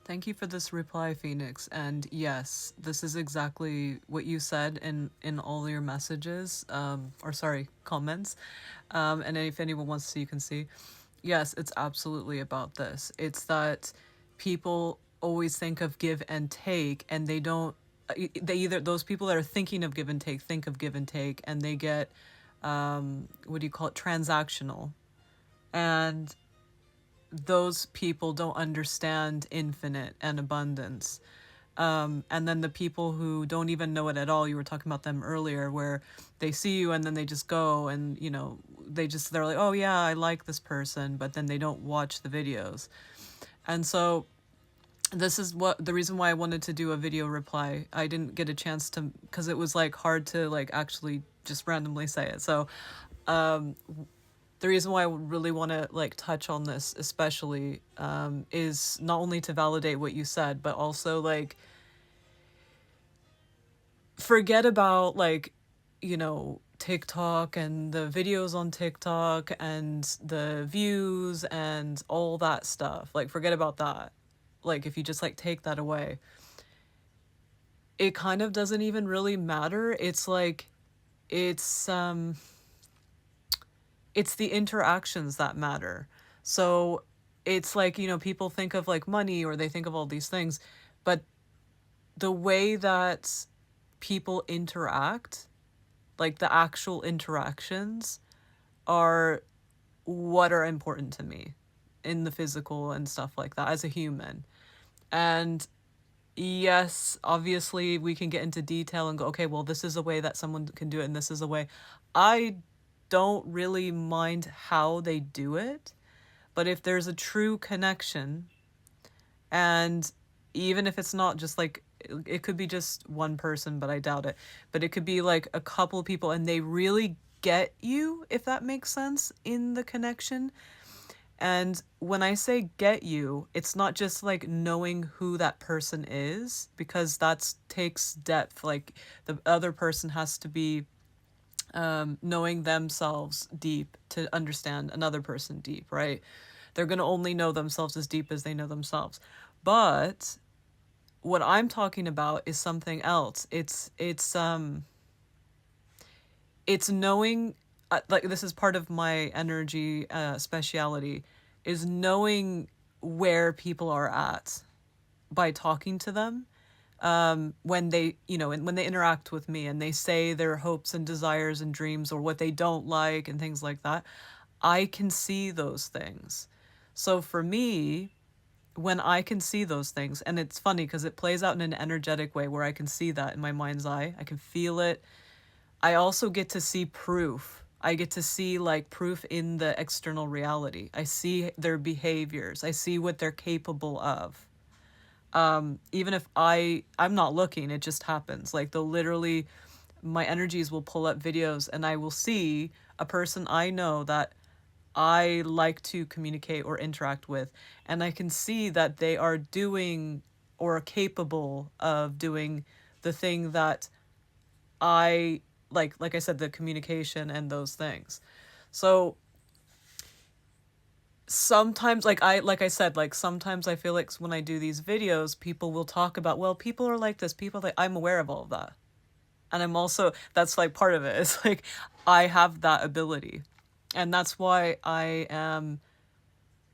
Thank you for this reply, Phoenix. And yes, this is exactly what you said in all your messages, or sorry, comments. And if anyone wants to see, you can see. Yes, it's absolutely about this. It's that people always think of give and take, and they don't. They either those people that are thinking of give and take think of give and take, and they get what do you call it, transactional, and those people don't understand infinite and abundance. And then the people who don't even know it at all, you were talking about them earlier, where they see you and then they just go and, they're like, oh yeah, I like this person, but then they don't watch the videos. And so this is what the reason why I wanted to do a video reply. I didn't get a chance to, because it was like hard to like actually just randomly say it. So the reason why I really want to like touch on this especially is not only to validate what you said, but also like forget about like, TikTok and the videos on TikTok and the views and all that stuff. Like forget about that. Like if you just like take that away, it kind of doesn't even really matter. It's like it's it's the interactions that matter. So it's like, people think of like money or they think of all these things, but the way that people interact, like the actual interactions, are what are important to me in the physical and stuff like that as a human. And yes, obviously we can get into detail and go, okay, well, this is a way that someone can do it and this is a way. I don't really mind how they do it, but if there's a true connection, and even if it's not just like, it could be just one person, but I doubt it, but it could be like a couple of people and they really get you, if that makes sense, in the connection. And when I say get you, it's not just like knowing who that person is, because that takes depth. Like the other person has to be knowing themselves deep to understand another person deep, right? They're going to only know themselves as deep as they know themselves. But what I'm talking about is something else. It's knowing, like this is part of my energy speciality, is knowing where people are at by talking to them, when they, when they interact with me and they say their hopes and desires and dreams or what they don't like and things like that. I can see those things. So for me, when I can see those things, and it's funny because it plays out in an energetic way where I can see that in my mind's eye, I can feel it. I also get to see proof. I get to see like proof in the external reality. I see their behaviors. I see what they're capable of. Even if I'm not looking, it just happens. Like they'll literally, my energies will pull up videos and I will see a person I know that I like to communicate or interact with, and I can see that they are doing or are capable of doing the thing that I like I said, the communication and those things. So sometimes like I said, like sometimes I feel like when I do these videos, people will talk about, well, people are like this, people like, I'm aware of all of that. And I'm also, that's like part of it. It's like I have that ability. And that's why I am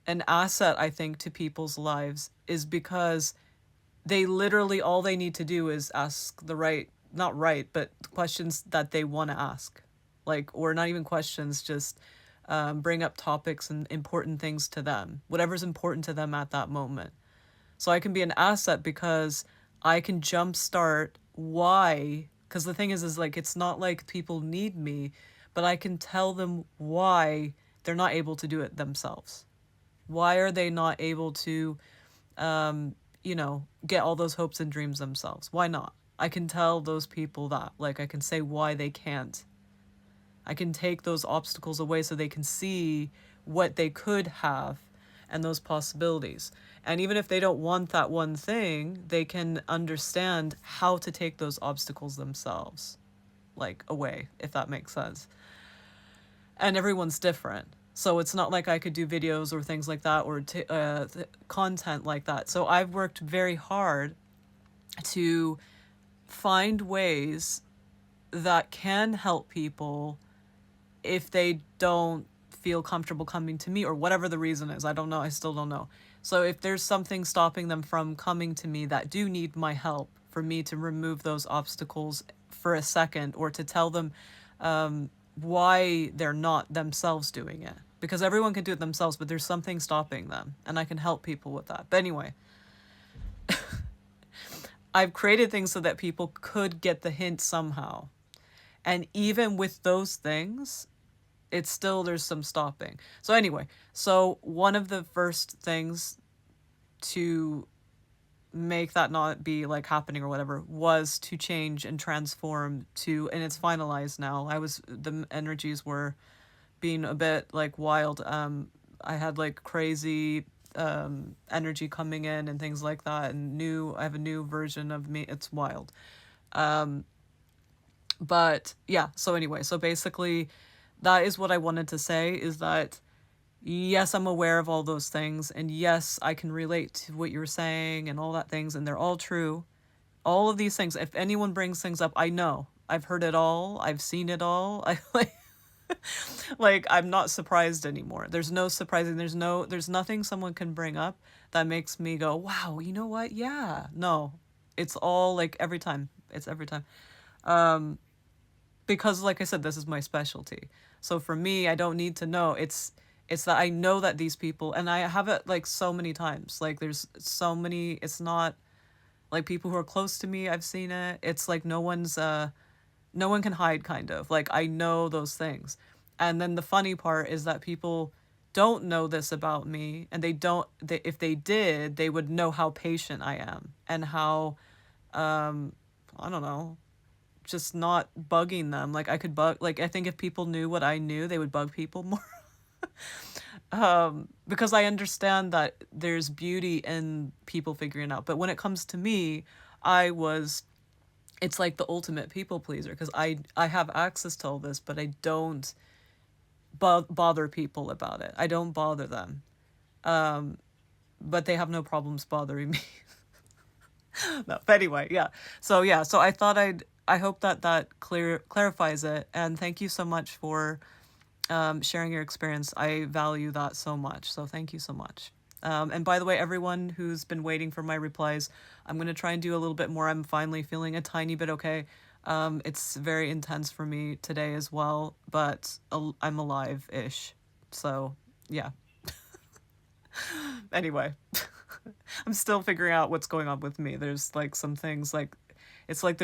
an asset, I think, to people's lives, is because they literally, all they need to do is ask the right, not right, but questions that they want to ask. Like, or not even questions, just bring up topics and important things to them, whatever's important to them at that moment. So I can be an asset because I can jumpstart why. Because the thing is like, it's not like people need me, but I can tell them why they're not able to do it themselves. Why are they not able to, get all those hopes and dreams themselves? Why not? I can tell those people that. Like, I can say why they can't. I can take those obstacles away so they can see what they could have and those possibilities. And even if they don't want that one thing, they can understand how to take those obstacles themselves, like away, if that makes sense. And everyone's different. So it's not like I could do videos or things like that, or content like that. So I've worked very hard to find ways that can help people if they don't feel comfortable coming to me, or whatever the reason is. I don't know. I still don't know. So if there's something stopping them from coming to me that do need my help, for me to remove those obstacles for a second, or to tell them why they're not themselves doing it. Because everyone can do it themselves, but there's something stopping them, and I can help people with that. But anyway, I've created things so that people could get the hint somehow. And even with those things, it's still, there's some stopping. So anyway, so one of the first things to make that not be like happening or whatever was to change and transform to, and it's finalized now. The energies were being a bit like wild. I had like crazy energy coming in and things like that, and I have a new version of me. It's wild. But yeah, so anyway, so basically that is what I wanted to say, is that yes, I'm aware of all those things, and yes, I can relate to what you're saying and all that things, and they're all true. All of these things, if anyone brings things up, I know. I've heard it all. I've seen it all. I like I'm not surprised anymore. There's no surprising. There's nothing someone can bring up that makes me go, "Wow, you know what? Yeah." No. It's all like every time. It's every time. Because like I said, this is my specialty. So for me, I don't need to know. It's that I know that these people, and I have it like so many times. Like there's so many, it's not like people who are close to me, I've seen it. It's like no one can hide, kind of. Like I know those things. And then the funny part is that people don't know this about me, and if they did, they would know how patient I am, and how I don't know, just not bugging them. Like I could bug, like I think if people knew what I knew, they would bug people more. Because I understand that there's beauty in people figuring it out. But when it comes to me, I was it's like the ultimate people pleaser, because I have access to all this, but I don't bother people about it. I don't bother them. But they have no problems bothering me. No, but anyway, yeah. So I thought I hope that clarifies it, and thank you so much for sharing your experience. I value that so much. So thank you so much. And by the way, everyone who's been waiting for my replies, I'm going to try and do a little bit more. I'm finally feeling a tiny bit okay. It's very intense for me today as well, but I'm alive-ish. So yeah. Anyway, I'm still figuring out what's going on with me. There's like some things like it's like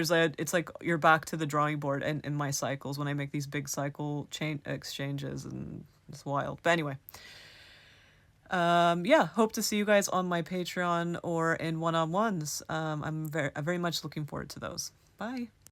you're back to the drawing board in my cycles when I make these big cycle chain exchanges, and it's wild. But anyway, yeah, hope to see you guys on my Patreon or in one-on-ones. I'm very much looking forward to those. Bye.